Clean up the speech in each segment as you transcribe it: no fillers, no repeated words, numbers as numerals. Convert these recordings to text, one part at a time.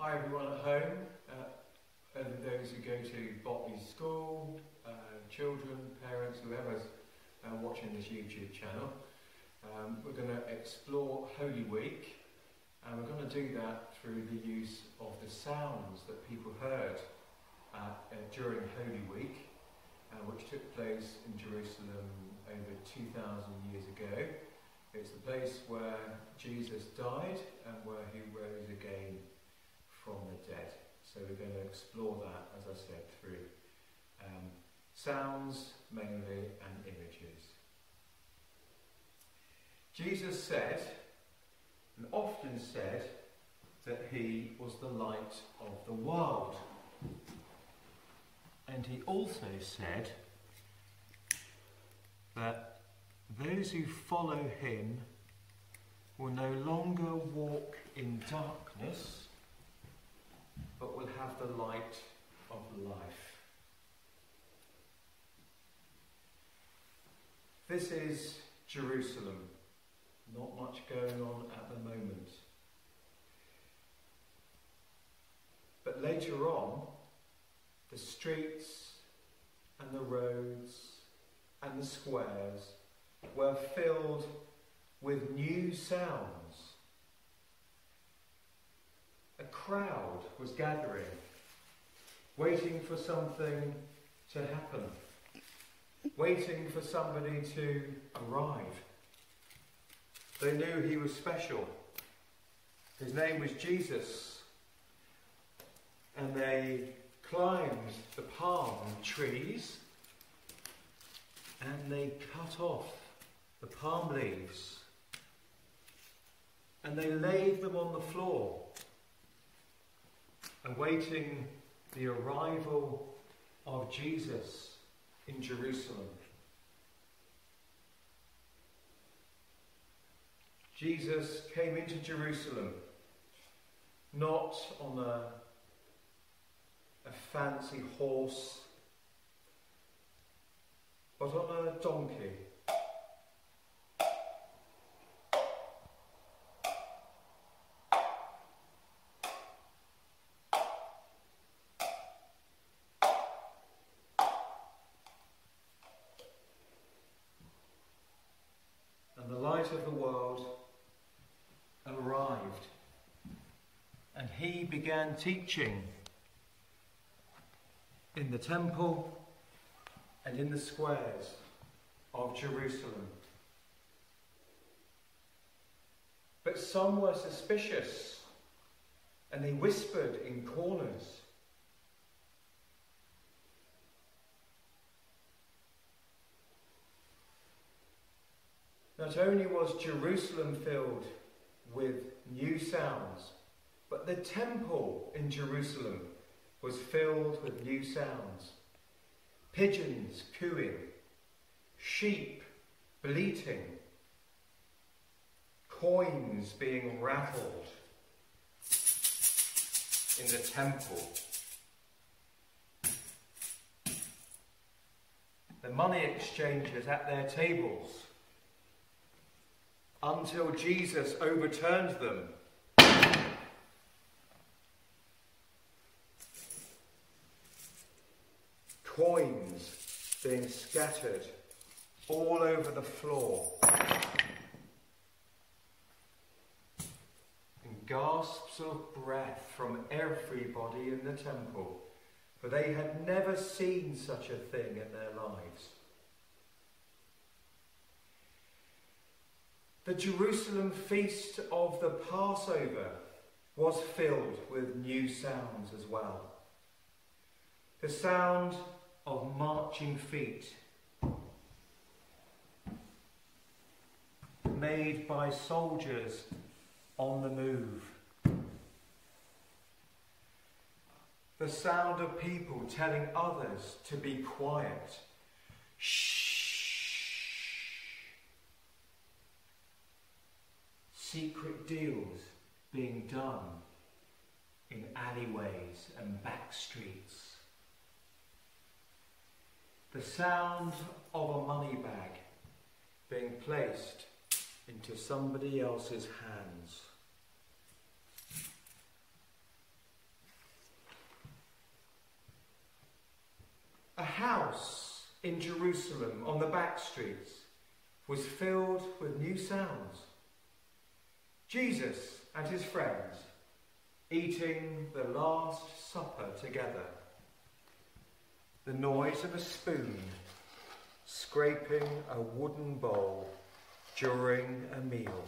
Hi everyone at home, those who go to botany school, children, parents, whoever's watching this YouTube channel. We're going to explore Holy Week, and we're going to do that through the use of the sounds that people heard during Holy Week, which took place in Jerusalem over 2,000 years ago. It's the place where Jesus died and where he rose again from the dead. So we're going to explore that, as I said, through sounds mainly and images. Jesus said, and often said, that he was the light of the world. And he also said that those who follow him will no longer walk in darkness, but will have the light of life. This is Jerusalem. Not much going on at the moment. But later on, the streets and the roads and the squares were filled with new sounds. A crowd was gathering, waiting for something to happen, waiting for somebody to arrive. They knew he was special. His name was Jesus. And they climbed the palm trees and they cut off the palm leaves and they laid them on the floor, awaiting the arrival of Jesus in Jerusalem. Jesus came into Jerusalem not on a fancy horse, but on a donkey. And the light of the world arrived, and he began teaching in the temple and in the squares of Jerusalem. But some were suspicious, and they whispered in corners. Not only was Jerusalem filled with new sounds, but the temple in Jerusalem was filled with new sounds. Pigeons cooing, sheep bleating, coins being rattled in the temple. The money exchangers at their tables, until Jesus overturned them. Coins being scattered all over the floor. And gasps of breath from everybody in the temple, for they had never seen such a thing in their lives. The Jerusalem feast of the Passover was filled with new sounds as well. The sound of marching feet made by soldiers on the move. The sound of people telling others to be quiet. Shh. Secret deals being done in alleyways and back streets. The sound of a money bag being placed into somebody else's hands. house in Jerusalem on the back streets was filled with new sounds. Jesus and his friends eating the Last Supper together. The noise of a spoon scraping a wooden bowl during a meal.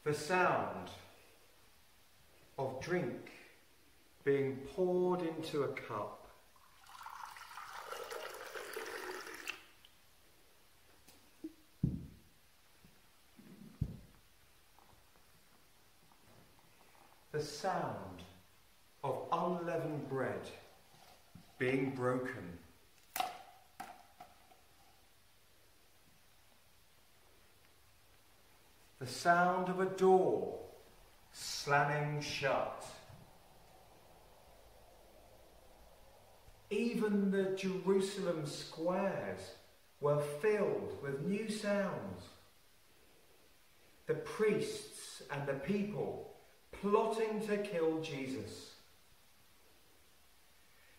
The sound of drink being poured into a cup. The sound of unleavened bread being broken. The sound of a door slamming shut. Even the Jerusalem squares were filled with new sounds. The priests and the people plotting to kill Jesus.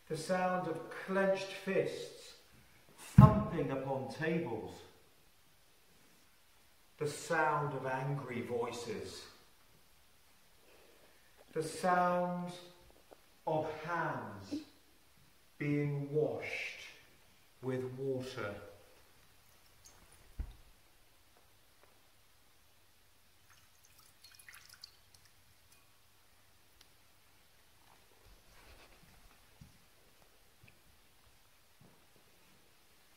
The sound of clenched fists thumping upon tables. The sound of angry voices. The sound of hands being washed with water.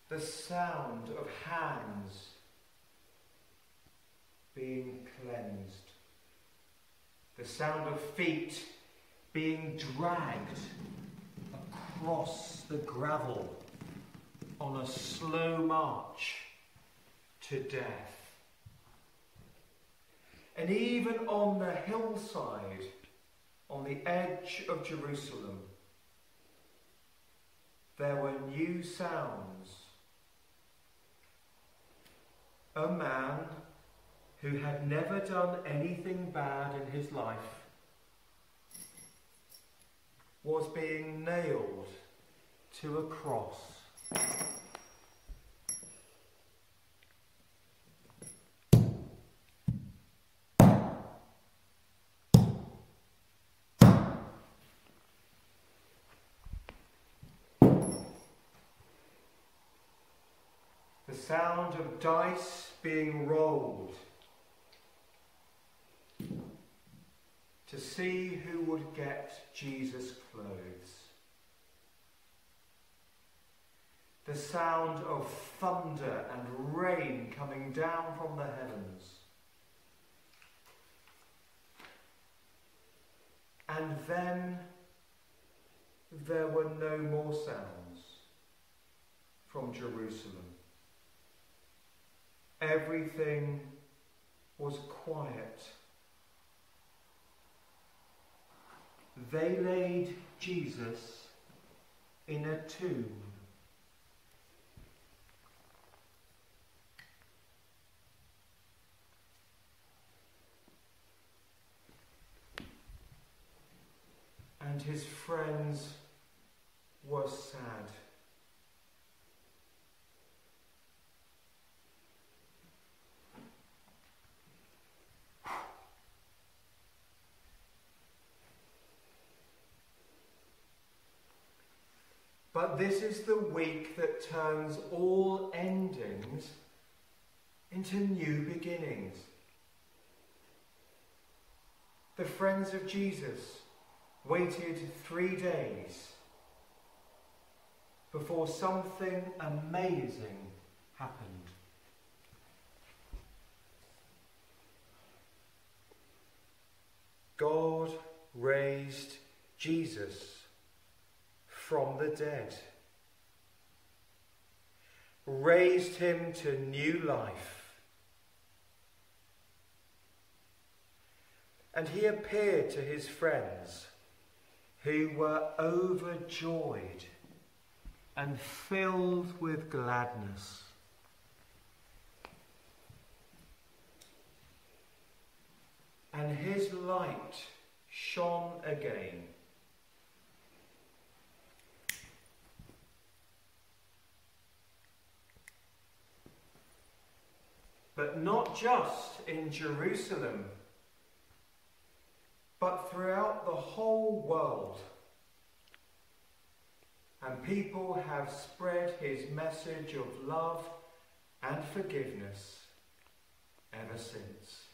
The sound of hands being cleansed. The sound of feet being dragged across the gravel on a slow march to death. And even on the hillside, on the edge of Jerusalem, there were new sounds. A man who had never done anything bad in his life was being nailed to a cross. The sound of dice being rolled to see who would get Jesus' clothes. The sound of thunder and rain coming down from the heavens. And then there were no more sounds from Jerusalem. Everything was quiet. They laid Jesus in a tomb. And his friends were sad. But this is the week that turns all endings into new beginnings. The friends of Jesus waited 3 days before something amazing happened. God raised Jesus from the dead, raised him to new life. And he appeared to his friends, who were overjoyed and filled with gladness. And his light shone again not just in Jerusalem, but throughout the whole world. And people have spread his message of love and forgiveness ever since.